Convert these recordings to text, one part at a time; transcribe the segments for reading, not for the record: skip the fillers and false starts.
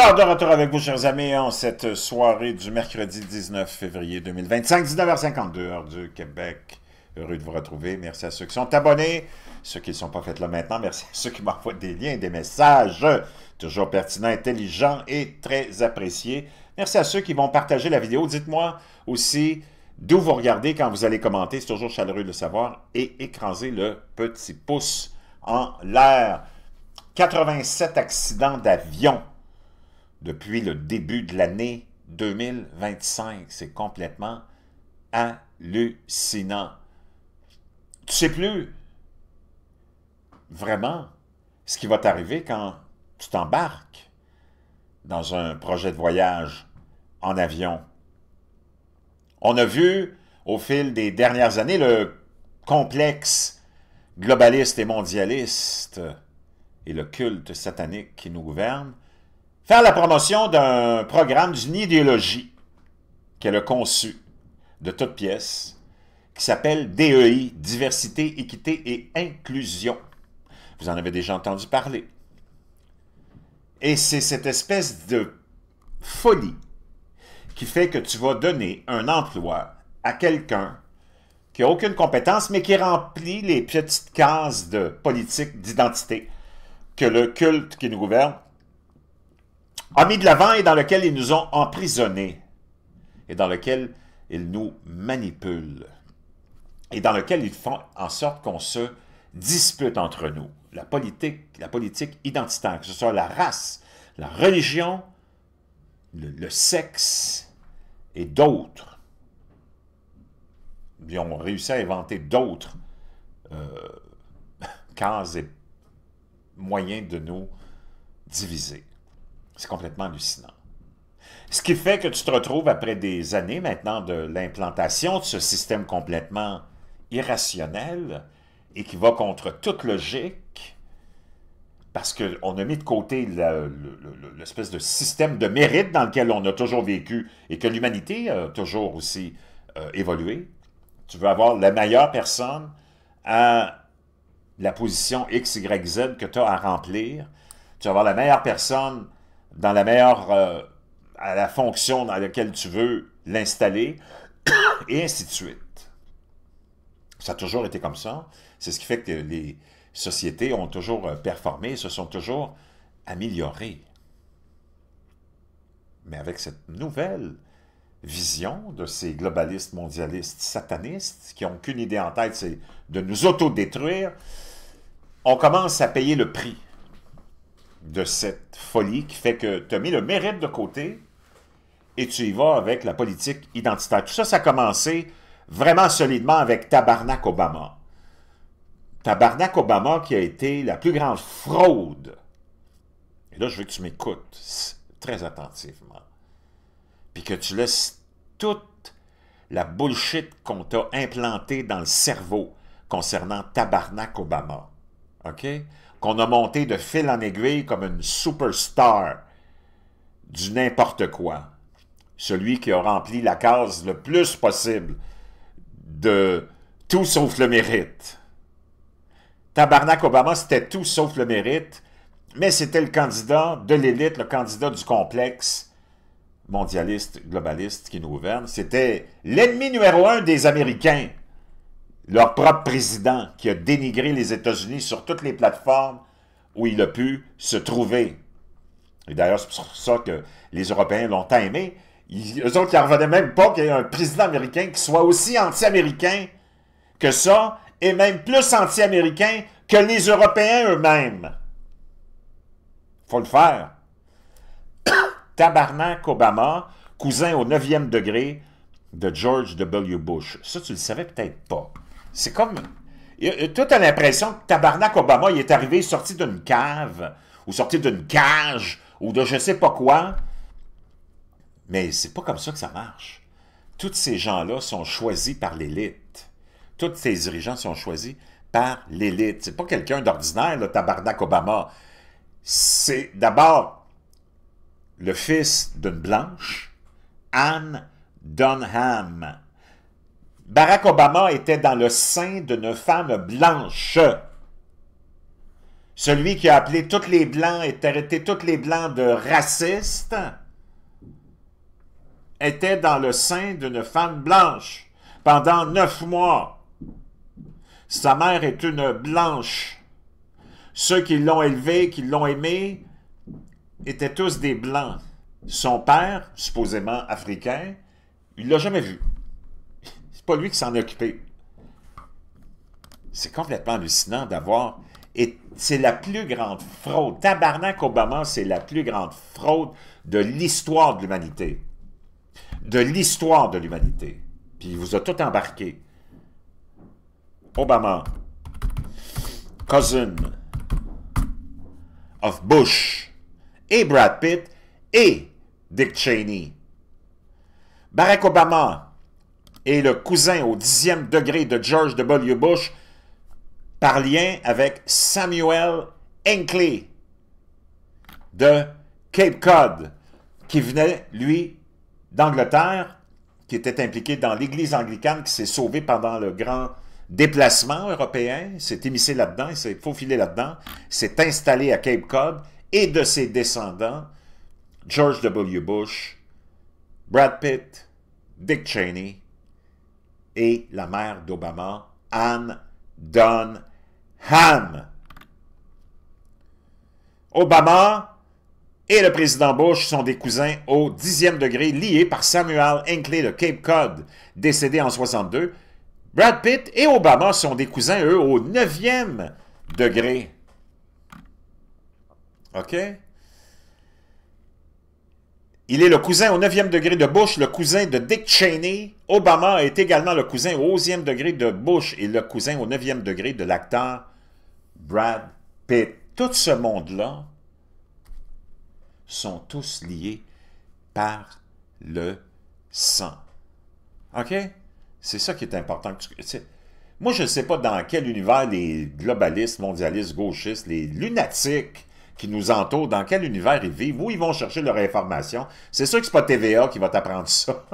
Alors, de retour avec vous, chers amis, en cette soirée du mercredi 19 février 2025, 19h52, heure du Québec. Heureux de vous retrouver. Merci à ceux qui sont abonnés, ceux qui ne sont pas faits là maintenant. Merci à ceux qui m'envoient des liens, des messages, toujours pertinents, intelligents et très appréciés. Merci à ceux qui vont partager la vidéo. Dites-moi aussi d'où vous regardez quand vous allez commenter. C'est toujours chaleureux de le savoir. Et écrasez le petit pouce en l'air. 87 accidents d'avion depuis le début de l'année 2025. C'est complètement hallucinant. Tu ne sais plus vraiment ce qui va t'arriver quand tu t'embarques dans un projet de voyage en avion. On a vu au fil des dernières années le complexe globaliste et mondialiste et le culte satanique qui nous gouverne faire la promotion d'un programme, d'une idéologie qu'elle a conçue de toutes pièces, qui s'appelle DEI, Diversité, Équité et Inclusion. Vous en avez déjà entendu parler. Et c'est cette espèce de folie qui fait que tu vas donner un emploi à quelqu'un qui n'a aucune compétence, mais qui remplit les petites cases de politique, d'identité que le culte qui nous gouverne a mis de l'avant et dans lequel ils nous ont emprisonnés, et dans lequel ils nous manipulent, et dans lequel ils font en sorte qu'on se dispute entre nous. La politique identitaire, que ce soit la race, la religion, le sexe et d'autres. Ils ont réussi à inventer d'autres cases et moyens de nous diviser. C'est complètement hallucinant. Ce qui fait que tu te retrouves après des années maintenant de l'implantation de ce système complètement irrationnel et qui va contre toute logique, parce qu'on a mis de côté l'espèce de système de mérite dans lequel on a toujours vécu et que l'humanité a toujours aussi évolué. Tu veux avoir la meilleure personne à la position X, Y, Z que tu as à remplir. Tu vas avoir la meilleure personne dans la meilleure, à la fonction dans laquelle tu veux l'installer, et ainsi de suite. Ça a toujours été comme ça. C'est ce qui fait que les sociétés ont toujours performé, se sont toujours améliorées. Mais avec cette nouvelle vision de ces globalistes, mondialistes, satanistes, qui n'ont qu'une idée en tête, c'est de nous autodétruire, on commence à payer le prix de cette folie qui fait que tu as mis le mérite de côté et tu y vas avec la politique identitaire. Tout ça, ça a commencé vraiment solidement avec Tabarnak Obama. Tabarnak Obama qui a été la plus grande fraude. Et là, je veux que tu m'écoutes très attentivement. Puis que tu laisses toute la bullshit qu'on t'a implantée dans le cerveau concernant Tabarnak Obama. OK? Qu'on a monté de fil en aiguille comme une superstar du n'importe quoi. Celui qui a rempli la case le plus possible de tout sauf le mérite. Tabarnak Obama, c'était tout sauf le mérite, mais c'était le candidat de l'élite, le candidat du complexe mondialiste, globaliste qui nous gouverne. C'était l'ennemi numéro un des Américains. Leur propre président qui a dénigré les États-Unis sur toutes les plateformes où il a pu se trouver. Et d'ailleurs, c'est pour ça que les Européens l'ont tant aimé. Eux autres, ils n'en revenaient même pas qu'il y ait un président américain qui soit aussi anti-américain que ça, et même plus anti-américain que les Européens eux-mêmes. Faut le faire. Tabarnak Obama, cousin au 9e degré de George W. Bush. Ça, tu le savais peut-être pas. C'est comme... Toi, tu as l'impression que Tabarnak Obama, il est arrivé sorti d'une cave, ou sorti d'une cage, ou de je sais pas quoi. Mais c'est pas comme ça que ça marche. Tous ces gens-là sont choisis par l'élite. Tous ces dirigeants sont choisis par l'élite. C'est pas quelqu'un d'ordinaire, le Tabarnak Obama. C'est d'abord le fils d'une blanche, Anne Dunham. Barack Obama était dans le sein d'une femme blanche. celui qui a appelé tous les Blancs et traité tous les Blancs de racistes, était dans le sein d'une femme blanche pendant 9 mois. Sa mère est une blanche. Ceux qui l'ont élevé, qui l'ont aimé, étaient tous des Blancs. Son père, supposément africain, il ne l'a jamais vu. C'est pas lui qui s'en est occupé. C'est complètement hallucinant d'avoir... Et c'est la plus grande fraude. Tabarnak Obama, c'est la plus grande fraude de l'histoire de l'humanité. De l'histoire de l'humanité. Puis il vous a tout embarqué. Obama, cousin of Bush, et Brad Pitt, et Dick Cheney. Barack Obama est le cousin au 10e degré de George W. Bush par lien avec Samuel Hinckley de Cape Cod, qui venait, lui, d'Angleterre, qui était impliqué dans l'Église anglicane, qui s'est sauvé pendant le grand déplacement européen, s'est émissé là-dedans, il s'est faufilé là-dedans, s'est installé à Cape Cod, et de ses descendants, George W. Bush, Brad Pitt, Dick Cheney, et la mère d'Obama, Anne Dunham. Obama et le président Bush sont des cousins au 10e degré, liés par Samuel Hinckley de Cape Cod, décédé en 62. Brad Pitt et Obama sont des cousins, eux, au 9e degré. OK? Il est le cousin au 9e degré de Bush, le cousin de Dick Cheney. Obama est également le cousin au 11e degré de Bush et le cousin au 9e degré de l'acteur Brad Pitt. Tout ce monde-là sont tous liés par le sang. OK? C'est ça qui est important. Moi, je ne sais pas dans quel univers les globalistes, mondialistes, gauchistes, les lunatiques qui nous entourent, dans quel univers ils vivent, où ils vont chercher leur information. C'est sûr que ce n'est pas TVA qui va t'apprendre ça.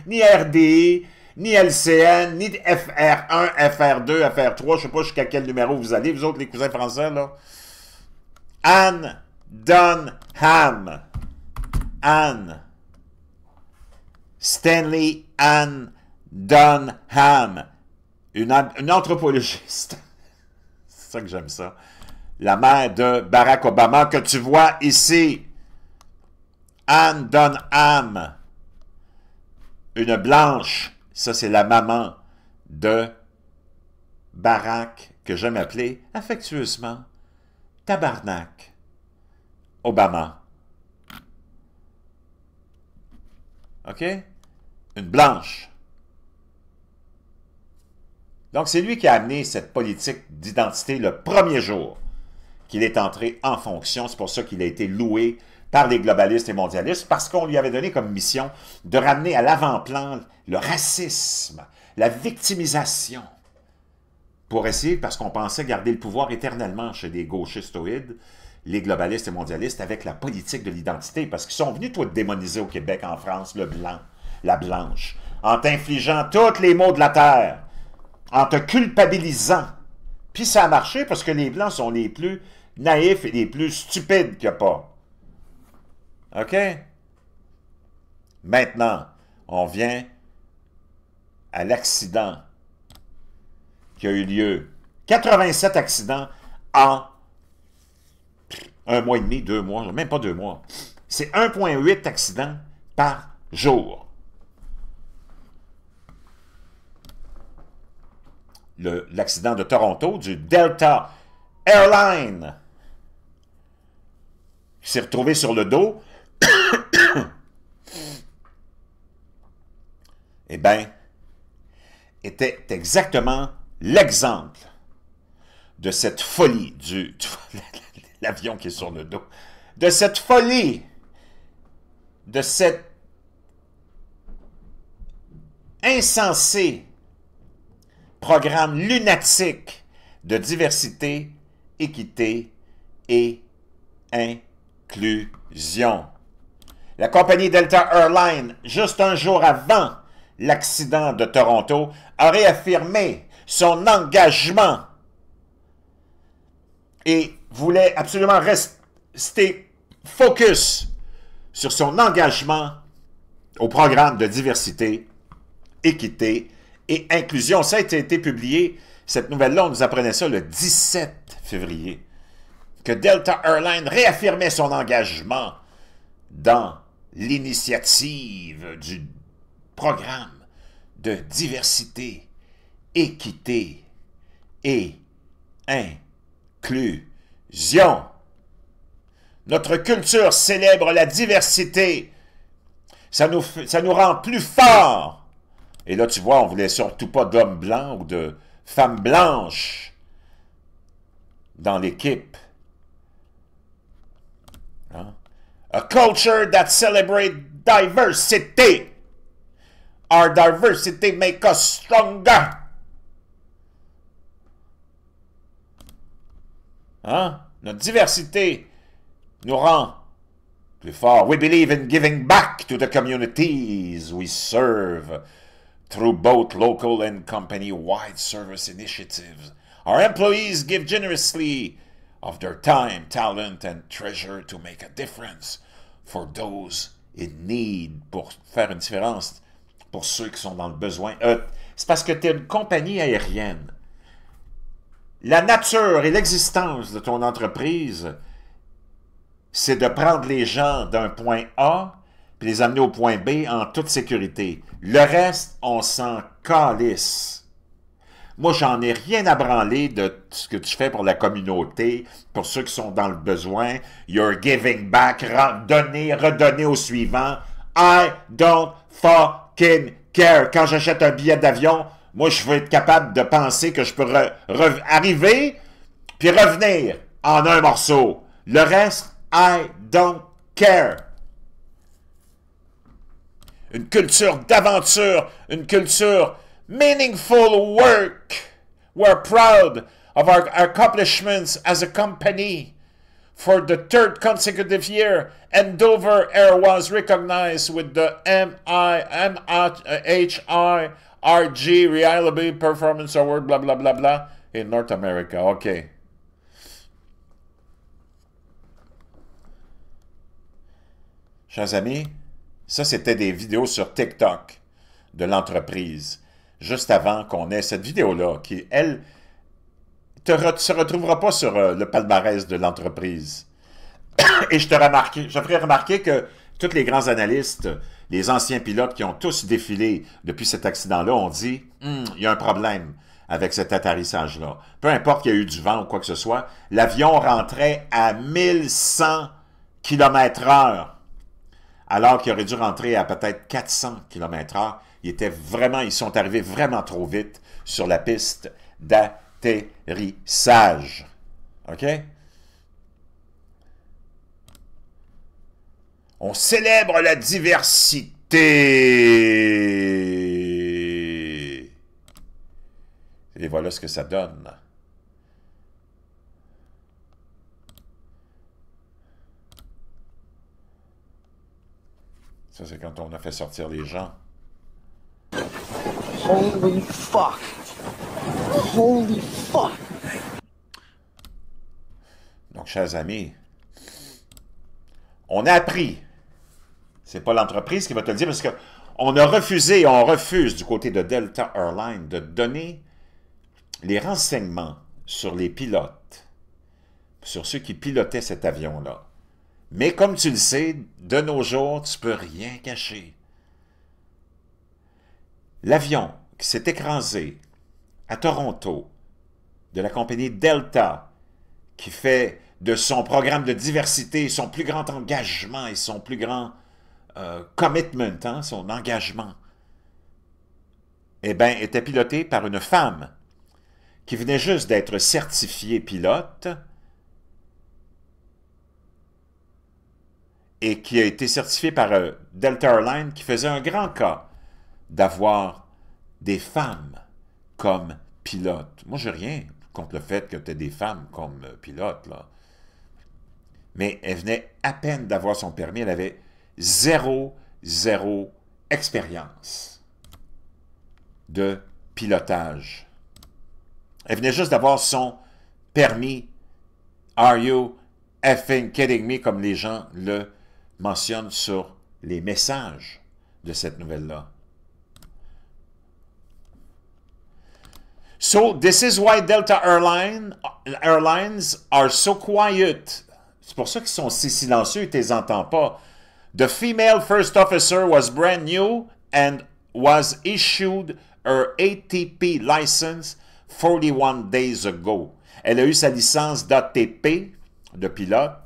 Ni RDI, ni LCN, ni FR1, FR2, FR3, je ne sais pas jusqu'à quel numéro vous allez, vous autres, les cousins français, là. Anne Dunham. Anne. Stanley Anne Dunham. Une anthropologiste. C'est ça que j'aime ça. La mère de Barack Obama que tu vois ici. Anne Dunham. Une blanche. Ça, c'est la maman de Barack, que j'aime appeler affectueusement Tabarnak Obama. OK? Une blanche. Donc, c'est lui qui a amené cette politique d'identité le premier jour qu'il est entré en fonction. C'est pour ça qu'il a été loué par les globalistes et mondialistes, parce qu'on lui avait donné comme mission de ramener à l'avant-plan le racisme, la victimisation, pour essayer, parce qu'on pensait garder le pouvoir éternellement chez des gauchistoïdes, les globalistes et mondialistes, avec la politique de l'identité, parce qu'ils sont venus, toi, te démoniser au Québec, en France, le blanc, la blanche, en t'infligeant tous les maux de la terre, en te culpabilisant. Puis ça a marché, parce que les blancs sont les plus naïfs et les plus stupides qu'il n'y a pas. OK? Maintenant, on vient à l'accident qui a eu lieu. 87 accidents en 1 mois et demi, 2 mois, même pas 2 mois. C'est 1,8 accidents par jour. L'accident de Toronto, du Delta Airline, qui s'est retrouvé sur le dos, eh bien, était exactement l'exemple de cette folie l'avion qui est sur le dos, de cette folie, de cet insensé programme lunatique de diversité, équité et inclusion. La compagnie Delta Airlines, juste un jour avant l'accident de Toronto, a réaffirmé son engagement et voulait absolument rester focus sur son engagement au programme de diversité, équité et inclusion. Ça a été publié, cette nouvelle-là, on nous apprenait ça le 17 février, que Delta Airlines réaffirmait son engagement dans l'initiative du programme de diversité, équité et inclusion. Notre culture célèbre la diversité. Ça nous rend plus forts. Et là, tu vois, on ne voulait surtout pas d'hommes blancs ou de femmes blanches dans l'équipe. Hein? A culture that celebrates diversity. Our diversity makes us stronger. Hein? Notre diversité nous rend plus forts. We believe in giving back to the communities we serve through both local and company-wide service initiatives. Our employees give generously of their time, talent, and treasure to make a difference for those in need, pour faire une différence pour ceux qui sont dans le besoin. C'est parce que tu es une compagnie aérienne. La nature et l'existence de ton entreprise, c'est de prendre les gens d'un point A puis les amener au point B en toute sécurité. Le reste, on s'en calisse. Moi, j'en ai rien à branler de ce que tu fais pour la communauté, pour ceux qui sont dans le besoin. You're giving back, donner, redonner au suivant. I don't fucking care. Quand j'achète un billet d'avion, moi, je veux être capable de penser que je peux arriver puis revenir en un morceau. Le reste, I don't care. Une culture d'aventure, une culture meaningful work. We're proud of our accomplishments as a company. For the third consecutive year, Andover Air was recognized with the MIHIRG Reliability Performance Award, blah, blah, blah, blah, in North America. OK. Chers amis, ça, c'était des vidéos sur TikTok de l'entreprise, juste avant qu'on ait cette vidéo-là, qui, elle, ne se retrouvera pas sur le palmarès de l'entreprise. Et je ferai remarquer que tous les grands analystes, les anciens pilotes qui ont tous défilé depuis cet accident-là, ont dit « il y a un problème avec cet atterrissage-là. » Peu importe qu'il y ait eu du vent ou quoi que ce soit, l'avion rentrait à 1100 km/h. Alors qu'il aurait dû rentrer à peut-être 400 km/h. Ils sont arrivés vraiment trop vite sur la piste d'atterrissage. OK? On célèbre la diversité. Et voilà ce que ça donne. Ça, c'est quand on a fait sortir les gens. Holy fuck! Holy fuck! Donc, chers amis, on a appris. C'est pas l'entreprise qui va te le dire, parce qu'on a refusé, on refuse du côté de Delta Airlines de donner les renseignements sur les pilotes, sur ceux qui pilotaient cet avion-là. Mais comme tu le sais, de nos jours, tu peux rien cacher. L'avion qui s'est écrasé à Toronto, de la compagnie Delta, qui fait de son programme de diversité son plus grand engagement et son plus grand commitment, hein, son engagement, eh bien, était piloté par une femme qui venait juste d'être certifiée pilote et qui a été certifiée par Delta Airlines, qui faisait un grand cas d'avoir des femmes comme pilotes. Moi, je n'ai rien contre le fait que tu aies des femmes comme pilotes, là. Mais elle venait à peine d'avoir son permis. Elle avait zéro expérience de pilotage. Elle venait juste d'avoir son permis Are you effing kidding me, comme les gens le mentionnent sur les messages de cette nouvelle-là. So, this is why Delta Airlines are so quiet. C'est pour ça qu'ils sont si silencieux et tu les entends pas. The female first officer was brand new and was issued her ATP license 41 days ago. Elle a eu sa licence d'ATP, de pilote,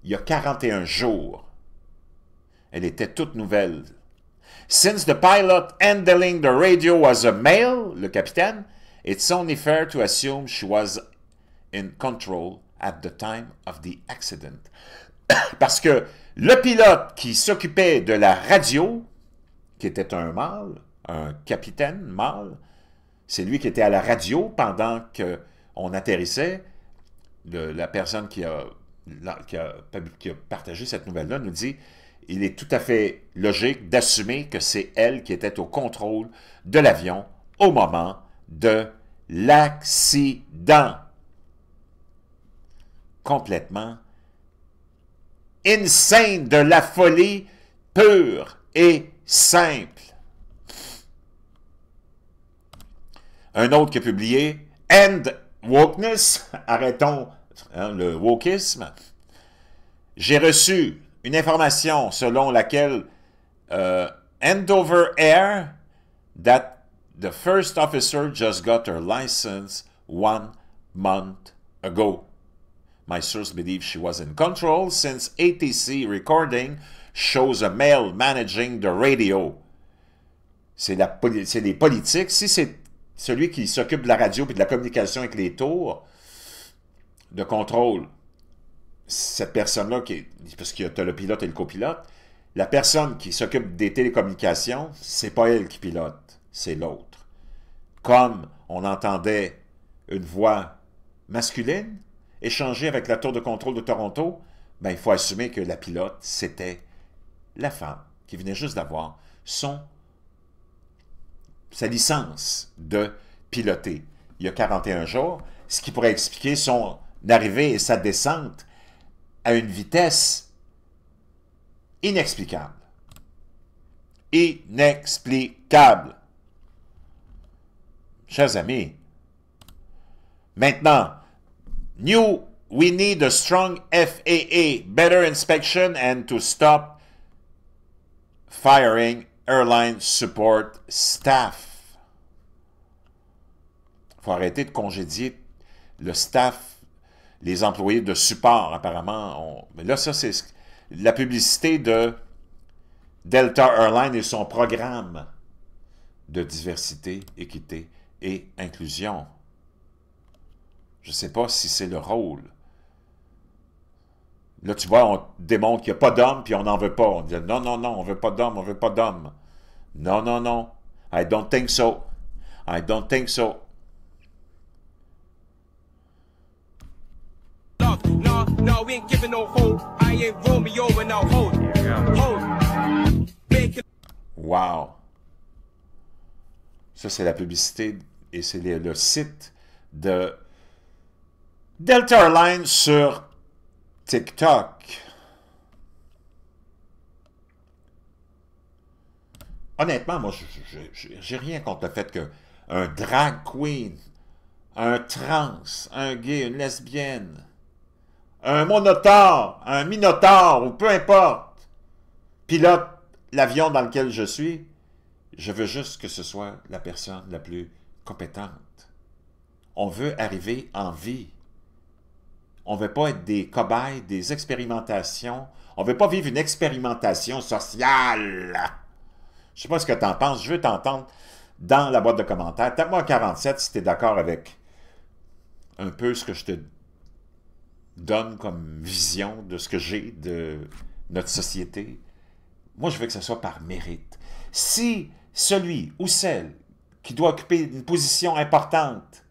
il y a 41 jours. Elle était toute nouvelle. Since the pilot handling the radio was a male, le capitaine, it's only fair to assume she was in control at the time of the accident. Parce que le pilote qui s'occupait de la radio, qui était un mâle, un capitaine mâle, c'est lui qui était à la radio pendant qu'on atterrissait. La personne qui a partagé cette nouvelle-là nous dit il est tout à fait logique d'assumer que c'est elle qui était au contrôle de l'avion au moment de l'accident. Complètement insane, de la folie pure et simple. Un autre qui a publié « End wokeness », arrêtons le wokisme. J'ai reçu une information selon laquelle Andover Air, that the first officer just got her license 1 month ago. My source believes she was in control since ATC recording shows a male managing the radio. C'est les politiques. Si c'est celui qui s'occupe de la radio et de la communication avec les tours de contrôle, cette personne-là, parce qu'il y a le pilote et le copilote, la personne qui s'occupe des télécommunications, c'est pas elle qui pilote, c'est l'autre. Comme on entendait une voix masculine échanger avec la tour de contrôle de Toronto, ben, il faut assumer que la pilote, c'était la femme qui venait juste d'avoir sa licence de piloter il y a 41 jours, ce qui pourrait expliquer son arrivée et sa descente à une vitesse inexplicable. Inexplicable. Chers amis, maintenant, we need a strong FAA, better inspection, and to stop firing airline support staff. Il faut arrêter de congédier le staff, les employés de support, apparemment. Mais là, ça, c'est la publicité de Delta Airlines et son programme de diversité, équité et inclusion. Je ne sais pas si c'est le rôle. Là, tu vois, on démontre qu'il n'y a pas d'hommes, puis on n'en veut pas. On dit, non, non, non, on ne veut pas d'hommes, on ne veut pas d'hommes. Non, non, non. I don't think so. I don't think so. No, no, we ain't giving no hold. I ain't Romeo and no hold. Wow. Ça, c'est la publicité et c'est le site de Delta Airlines sur TikTok. Honnêtement, moi, j'ai rien contre le fait qu'un drag queen, un trans, un gay, une lesbienne, un monotaure, un minotaure, ou peu importe, pilote l'avion dans lequel je suis, je veux juste que ce soit la personne la plus compétente. On veut arriver en vie. On ne veut pas être des cobayes, des expérimentations. On ne veut pas vivre une expérimentation sociale. Je ne sais pas ce que tu en penses. Je veux t'entendre dans la boîte de commentaires. Tape-moi 47 si tu es d'accord avec un peu ce que je te donne comme vision de ce que j'ai de notre société. Moi, je veux que ce soit par mérite. Si celui ou celle qui doit occuper une position importante,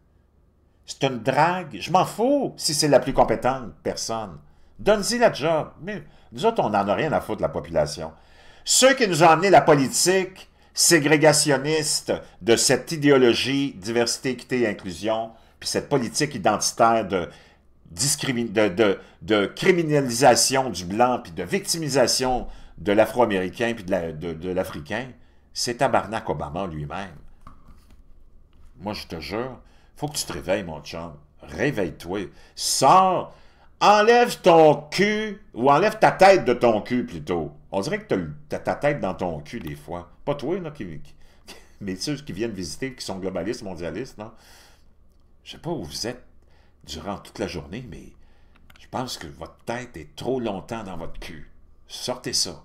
c'est une drague, je m'en fous si c'est la plus compétente personne. Donne-y la job. Mais nous autres, on n'en a rien à foutre de la population. Ceux qui nous ont amené la politique ségrégationniste de cette idéologie diversité, équité et inclusion, puis cette politique identitaire de criminalisation du blanc, puis de victimisation de l'Afro-Américain, puis de l'Africain, c'est tabarnak Obama lui-même. Moi, je te jure, faut que tu te réveilles, mon chum. Réveille-toi. Sors, enlève ton cul, ou enlève ta tête de ton cul, plutôt. On dirait que t'as ta tête dans ton cul, des fois. Pas toi, là, mais ceux qui viennent visiter, qui sont globalistes, mondialistes, non? Je sais pas où vous êtes durant toute la journée, mais je pense que votre tête est trop longtemps dans votre cul. Sortez ça.